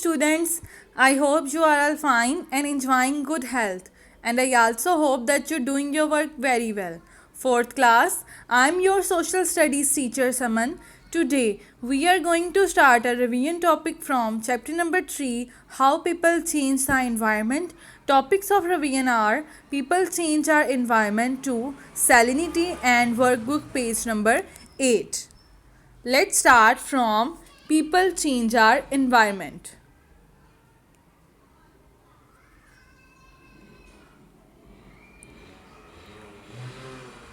students. I hope you are all fine and enjoying good health. And I also hope that you're doing your work very well. Fourth class, I'm your social studies teacher Saman. Today, we are going to start a revision topic from chapter number 3, How People Change the Environment. Topics of revision are People Change Our Environment to Salinity and Workbook page number 8. Let's start from People Change Our Environment.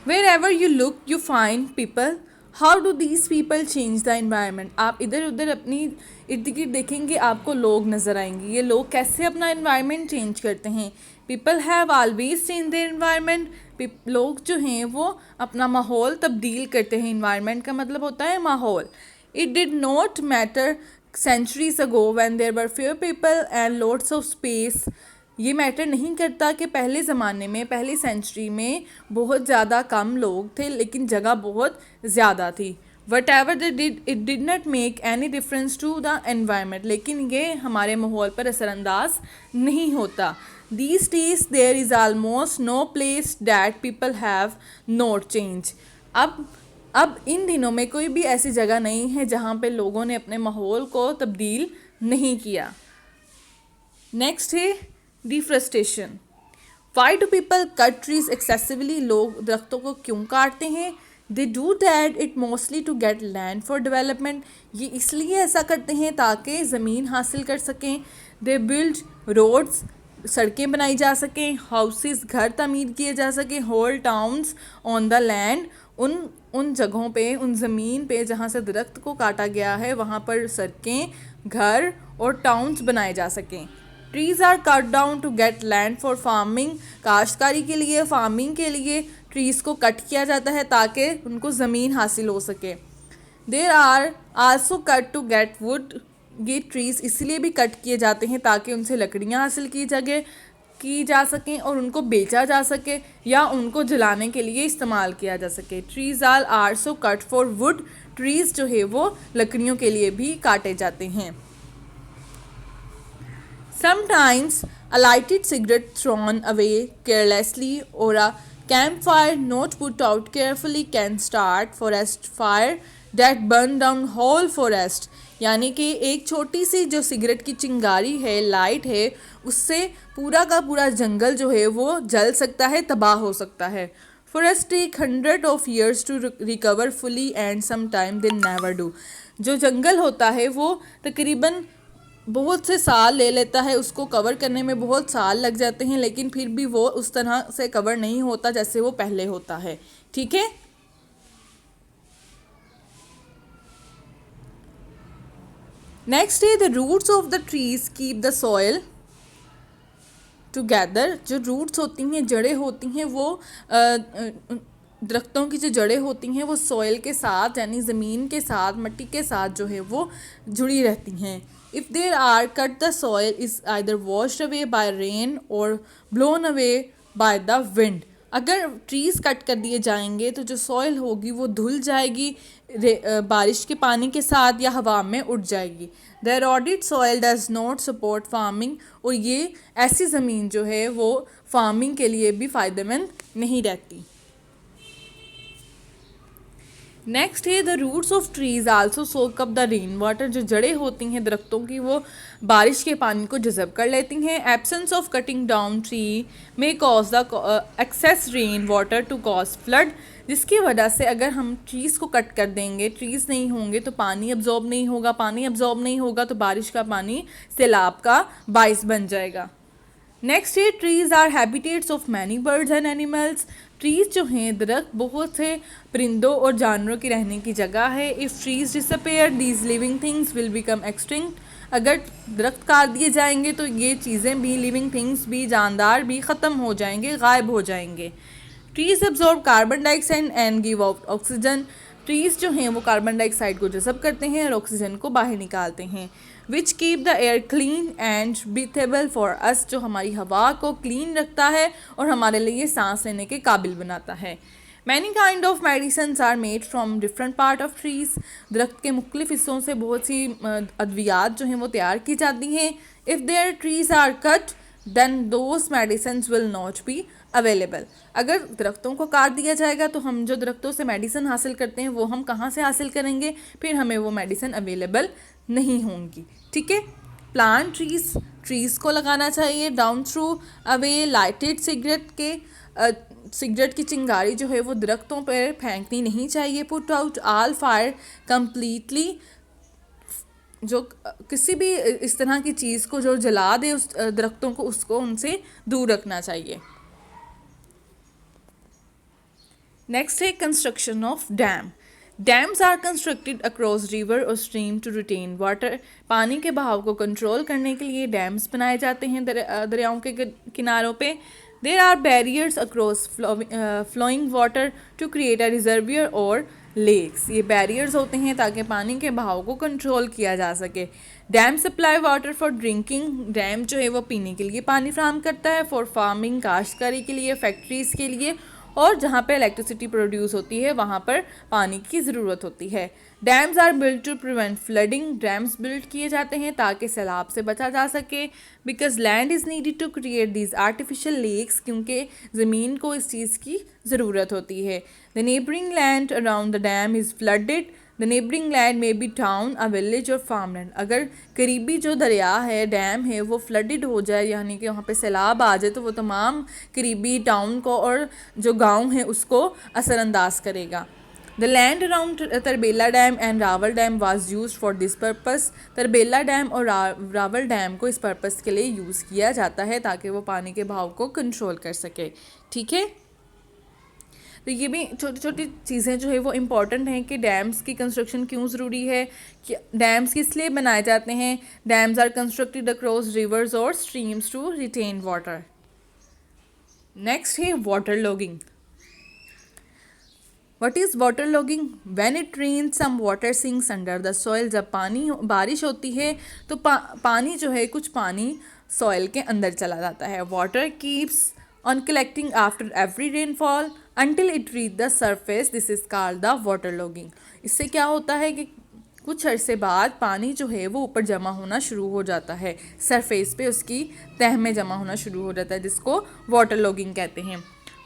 Wherever you look, you find people. How do these people change the environment? आप इधर उधर अपनी इर्द गिर्द देखेंगे, आपको लोग नज़र आएंगे. ये लोग कैसे अपना environment change करते हैं? People have always changed their environment. लोग जो हैं वो अपना माहौल तब्दील करते हैं. environment का मतलब होता है माहौल. It did not matter centuries ago when there were few people and lots of space. ये मैटर नहीं करता कि पहले ज़माने में, पहली सेंचुरी में बहुत ज़्यादा कम लोग थे लेकिन जगह बहुत ज़्यादा थी. Whatever they did, it did not make any difference to the environment. लेकिन ये हमारे माहौल पर असरअंदाज नहीं होता. These days there is almost no place that people have not changed. अब इन दिनों में कोई भी ऐसी जगह नहीं है जहाँ पे लोगों ने अपने माहौल को तब्दील नहीं किया. नेक्स्ट है deforestation. Why do people cut trees excessively. लोग दरख्तों को क्यों काटते हैं? They do that it mostly to get land for development. ये इसलिए ऐसा करते हैं ताकि ज़मीन हासिल कर सकें. दे बिल्ड रोड्स, सड़कें बनाई जा सकें. हाउसेस, घर तमीर किए जा सकें. Whole towns on the land. उन जगहों पे, उन ज़मीन पे जहाँ से दरख्त को काटा गया है वहाँ पर सड़कें, घर और टाउन्स बनाए जा सकें. Trees are cut down to get land for farming. काश्तकारी के लिए, फार्मिंग के लिए ट्रीज़ को कट किया जाता है ताकि उनको ज़मीन हासिल हो सके. There are also cut to get wood. ये ट्रीज़ इसलिए भी कट किए जाते हैं ताकि उनसे लकड़ियाँ हासिल की जा सकें और उनको बेचा जा सके या उनको जलाने के लिए इस्तेमाल किया जा सके. Trees are also cut for wood. Trees जो है वो लकड़ियों के लिए भी काटे जाते हैं. Sometimes a lighted cigarette thrown away carelessly or a campfire not put out carefully can start forest fire that burn down whole forest. यानी कि एक छोटी सी जो सिगरेट की चिंगारी है, लाइट है, उससे पूरा का पूरा जंगल जो है वो जल सकता है, तबाह हो सकता है. Forests take hundreds of years to recover fully and sometimes they never do. जो जंगल होता है वो तकरीबन बहुत से साल ले लेता है, उसको कवर करने में बहुत साल लग जाते हैं, लेकिन फिर भी वो उस तरह से कवर नहीं होता जैसे वो पहले होता है. ठीक है. नेक्स्ट है the roots of the trees keep the soil together. जो रूट्स होती हैं, जड़ें होती हैं, वो दरख्तों की जो जड़ें होती हैं वो सॉइल के साथ यानी ज़मीन के साथ, मिट्टी के साथ जो है वो जुड़ी रहती हैं. If they are cut, the soil is either washed away by rain or blown away by the wind. अगर ट्रीज़ कट कर दिए जाएंगे तो जो सॉइल होगी वो धुल जाएगी बारिश के पानी के साथ या हवा में उड़ जाएगी. The eroded soil does not support farming. और ये ऐसी ज़मीन जो है वो फार्मिंग के लिए भी फ़ायदेमंद नहीं रहती. नेक्स्ट है the roots of trees also soak up the rain water. जो जड़ें होती हैं दरख्तों की वो बारिश के पानी को जज़ब कर लेती हैं. Absence of cutting down tree may cause the excess rain water to cause flood. जिसकी वजह से अगर हम ट्रीज़ को कट कर देंगे, ट्रीज़ नहीं होंगे तो पानी अब्जॉर्ब नहीं होगा. पानी अब्जॉर्ब नहीं होगा तो बारिश का पानी सैलाब का बाइस बन जाएगा. नेक्स्ट है trees are habitats of many birds and animals. Trees जो हैं, दरख्त, बहुत से परिंदों और जानवरों की रहने की जगह है. If trees disappear these living things will become extinct. अगर दरख्त काट दिए जाएंगे तो ये चीज़ें भी, लिविंग थिंग्स भी, जानदार भी ख़त्म हो जाएंगे, गायब हो जाएंगे. Trees absorb carbon dioxide and give out oxygen. Trees जो हैं वो कार्बन डाइऑक्साइड को जज़ब करते हैं और ऑक्सीजन को बाहर निकालते हैं. Which keep the air clean and breathable for us. जो हमारी हवा को क्लीन रखता है और हमारे लिए सांस लेने के काबिल बनाता है. Many kind of medicines are made from different part of trees. दरख्त के मुख्तलिफ हिस्सों से बहुत सी अद्वियात जो हैं वो तैयार की जाती हैं। If their trees are cut then those medicines will not be available. अगर दरख्तों को काट दिया जाएगा तो हम जो दरख्तों से मेडिसिन हासिल करते हैं वो हम कहाँ से हासिल करेंगे, फिर हमें वो मेडिसिन अवेलेबल नहीं होंगी। ठीक है। प्लांट ट्रीज़ को लगाना चाहिए। Down through away lighted cigarette की चिंगारी जो है वो दरख्तों पर फेंकनी नहीं चाहिए। Put out all fire completely. जो किसी भी इस तरह की चीज़ को जो जला दे उस दरख्तों को, उसको उनसे दूर रखना चाहिए। नेक्स्ट है construction of dam. Dams are constructed across river और स्ट्रीम टू रिटेन वाटर। पानी के बहाव को कंट्रोल करने के लिए डैम्स बनाए जाते हैं दरियाओं के किनारों पे। There are barriers across flowing water to create a reservoir और लेक्स। ये बैरियर्स होते हैं ताकि पानी के बहाव को कंट्रोल किया जा सके। Dam supply water for drinking. Dam जो है वो पीने के लिए पानी फराहम करता है। फॉर फार्मिंग, काश्तकारी के लिए, फैक्ट्रीज़ के लिए, और जहाँ पे इलेक्ट्रिसिटी प्रोड्यूस होती है वहाँ पर पानी की ज़रूरत होती है। Dams are build to prevent flooding. Dams build किए जाते हैं ताकि सैलाब से बचा जा सके। Because land is needed to create these artificial lakes. क्योंकि ज़मीन को इस चीज़ की ज़रूरत होती है। The neighbouring land around the dam is flooded. The neighbouring land may be town, a village और फार्मलैंड। अगर करीबी जो दरिया है, डैम है, वो फ्लडेड हो जाए, यानी कि वहाँ पे सैलाब आ जाए, तो वो तमाम करीबी टाउन को और जो गांव है उसको असरअंदाज करेगा। The land around Tarbela dam and Rawal dam was used for this purpose. Tarbela dam और रावल डैम को इस पर्पस के लिए यूज़ किया जाता है ताकि वो पानी के बहाव को कंट्रोल कर सके। ठीक है। तो ये भी छोटी छोटी चीज़ें जो है वो इम्पॉर्टेंट हैं कि डैम्स की कंस्ट्रक्शन क्यों ज़रूरी है, कि डैम्स किस लिए बनाए जाते हैं। Dams are constructed across rivers और streams to retain water. Next है water logging. What is water logging? When it rain some water sinks under the soil. जब बारिश होती है तो पानी जो है, कुछ पानी सॉइल के अंदर चला जाता है। Water keeps on collecting after every rainfall until it reach the surface. This is called the water logging. इससे क्या होता है कि कुछ अरसे बाद पानी जो है वो ऊपर जमा होना शुरू हो जाता है, सरफेस पे उसकी तह में जमा होना शुरू हो जाता है, जिसको वाटर लॉगिंग कहते हैं।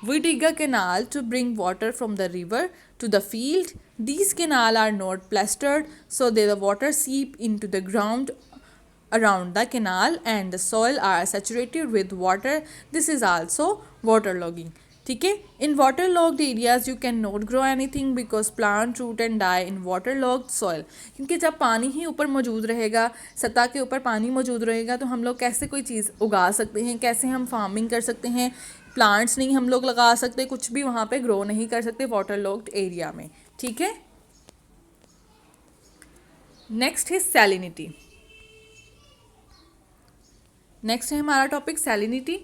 We dig a canal to bring water from the river to the field. These canals are not plastered, so the water seep into the ground around the canal and the soil are saturated with water. This is also water logging. ठीक है। In water logged areas you can not grow anything because plant root and die in water logged soil. क्योंकि जब पानी ही ऊपर मौजूद रहेगा, सतह के ऊपर पानी मौजूद रहेगा, तो हम लोग कैसे कोई चीज़ उगा सकते हैं, कैसे हम फार्मिंग कर सकते हैं, प्लांट्स नहीं हम लोग लगा सकते, कुछ भी वहाँ पे ग्रो नहीं कर सकते वाटर लॉग्ड एरिया में। ठीक है। नेक्स्ट है सैलिनिटी। नेक्स्ट है हमारा topic salinity.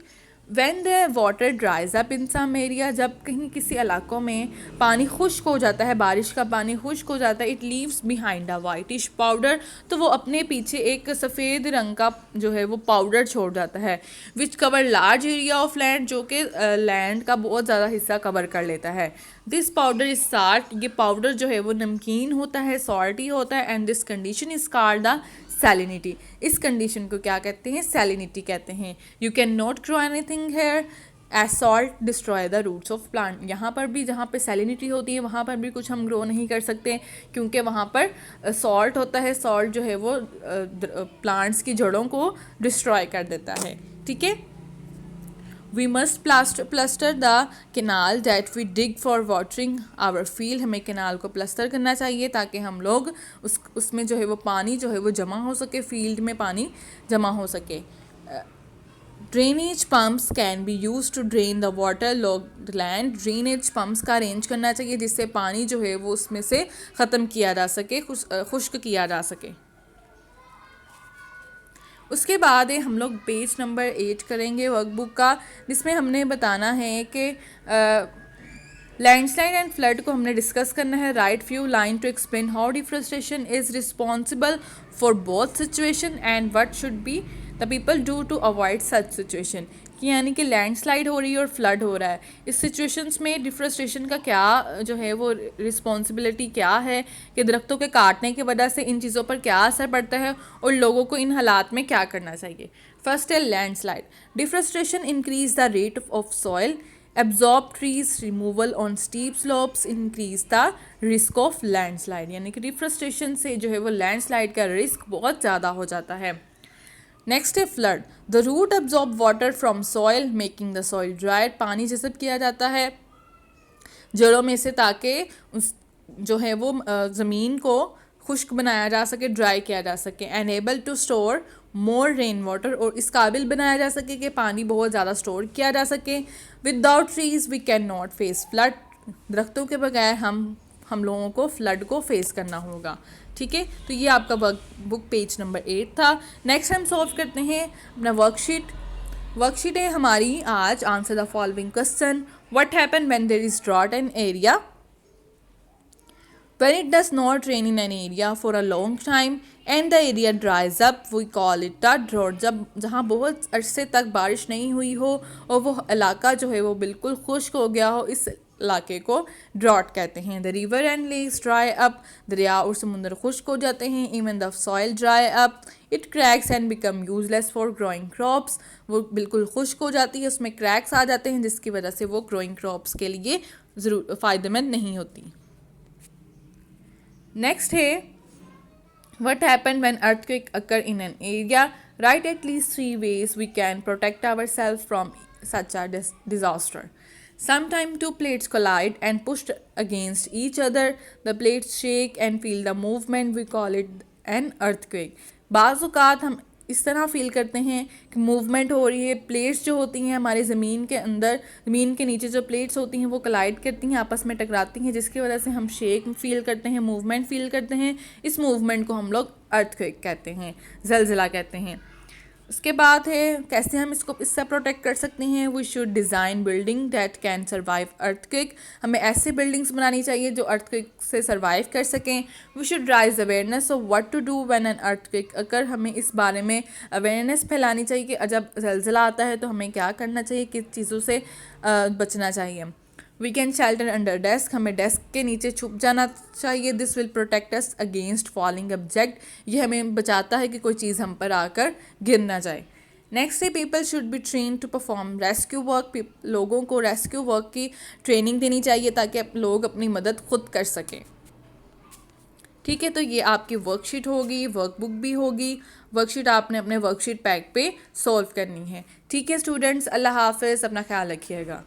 When the water dries up in some area, जब कहीं किसी इलाकों में पानी खुश्क हो जाता है, बारिश का पानी खुश्क हो जाता है, it leaves behind a whitish powder. तो वो अपने पीछे एक सफ़ेद रंग का जो है वो पाउडर छोड़ जाता है। Which cover large area of land, जो कि लैंड का बहुत ज़्यादा हिस्सा कवर कर लेता है। This powder is salt. ये पाउडर जो है वो नमकीन होता है, सॉल्टी होता है। And this condition is called the salinity. इस कंडीशन को क्या कहते हैं? सैलिनिटी कहते हैं। You can not grow anything here as salt destroy the roots of plant. यहाँ पर भी जहाँ पे सैलिनिटी होती है वहाँ पर भी कुछ हम ग्रो नहीं कर सकते, क्योंकि वहाँ पर सॉल्ट होता है। सॉल्ट जो है वो प्लांट्स की जड़ों को डिस्ट्रॉय कर देता है। ठीक है। We must plaster the canal that we dig for watering our field. हमें केनाल को प्लस्टर करना चाहिए ताकि हम लोग उसमें जो है वो पानी जो है वो जमा हो सके, फील्ड में पानी जमा हो सके। Drainage pumps can be use to drain the water logged land. Drainage pumps का अरेंज करना चाहिए जिससे पानी जो है वो उसमें से ख़त्म किया जा सके, खुश्क किया जा सके। उसके बाद हम लोग पेज नंबर 8 करेंगे वर्कबुक का, जिसमें हमने बताना है कि लैंडस्लाइड एंड फ्लड को हमने डिस्कस करना है। Write few line to explain how deforestation is responsible for both situation and what should be the people do to avoid such situation. कि यानी कि लैंडस्लाइड हो रही है और फ्लड हो रहा है। इस सिचुएशंस में डिफरेस्टेशन का क्या जो है वो रिस्पॉन्सिबिलिटी क्या है कि दरख्तों के काटने की वजह से इन चीज़ों पर क्या असर पड़ता है और लोगों को इन हालात में क्या करना चाहिए। फर्स्ट है landslide. Deforestation increase the rate of soil absorb trees removal on steep slopes increase the risk of landslide, यानी कि डिफरेस्टेशन से जो है वो लैंडस्लाइड का रिस्क बहुत ज़्यादा हो जाता है। नेक्स्ट है flood. The root absorb water from soil making the soil dry. पानी जज़ब किया जाता है जड़ों में से ताकि उस जो है वो ज़मीन को खुश्क बनाया जा सके, ड्राई किया जा सके। Enable to store more rain water, और इस काबिल बनाया जा सके कि पानी बहुत ज़्यादा स्टोर किया जा सके। Without trees we can not face flood. दरख्तों के बगैर हम लोगों को फ्लड को फेस करना होगा। ठीक है, तो ये आपका बुक पेज नंबर 8 था। नेक्स्ट हम सॉल्व करते हैं अपना वर्कशीट है हमारी आज। Answer the following question. What happen when there is drought in area? When it does not rain in an area for a long time and the area dries up, we call it a drought. जब जहाँ बहुत अरसे तक बारिश नहीं हुई हो और वो इलाका जो है वो बिल्कुल खुश्क हो गया हो, इस इलाके को ड्रॉट कहते हैं। The river and lakes dry up, दरिया और समुंदर खुश्क हो जाते हैं। Even the soil dry up, it cracks and become useless for growing crops, वो बिल्कुल खुश्क हो जाती है, उसमें क्रैक्स आ जाते हैं जिसकी वजह से वो ग्रोइंग क्रॉप्स के लिए ज़रूर फ़ायदेमंद नहीं होती। नेक्स्ट है what happen when earthquake occur in an area? Right at least 3 ways we can protect ourselves from such a disaster. Sometime two plates collide and pushed against each other. The plates shake and feel the movement. We call it an earthquake. बाज़ औक़ात हम इस तरह feel करते हैं कि movement हो रही है। प्लेट्स जो होती हैं हमारे ज़मीन के अंदर, ज़मीन के नीचे जो प्लेट्स होती हैं वो कोलाइड करती हैं, आपस में टकराती हैं, जिसकी वजह से हम शेक फील करते हैं, मूवमेंट फील करते हैं। इस मूवमेंट को हम लोग अर्थक्वेक कहते हैं, ज़लज़ला कहते हैं। उसके बाद है कैसे हम इससे प्रोटेक्ट कर सकते हैं। We should design building that can survive earthquake. हमें ऐसे बिल्डिंग्स बनानी चाहिए जो अर्थक्वेक से सर्वाइव कर सकें। We should raise awareness of what to do when an earthquake occur. हमें इस बारे में अवेयरनेस फैलानी चाहिए कि जब ज़लज़ला आता है तो हमें क्या करना चाहिए, किस चीज़ों से बचना चाहिए। We can shelter under desk, हमें डेस्क के नीचे छुप जाना चाहिए। This will protect us against falling object, ये हमें बचाता है कि कोई चीज़ हम पर आकर गिर ना जाए। नेक्स्ट है people should be train to perform rescue work. लोगों को रेस्क्यू वर्क की ट्रेनिंग देनी चाहिए ताकि लोग अपनी मदद खुद कर सकें। ठीक है, तो ये आपकी वर्कशीट होगी, वर्कबुक भी होगी। वर्कशीट आपने अपने वर्कशीट पैक पे सॉल्व करनी है। ठीक है स्टूडेंट्स, अल्लाह हाफ़िज़, अपना ख्याल रखिएगा।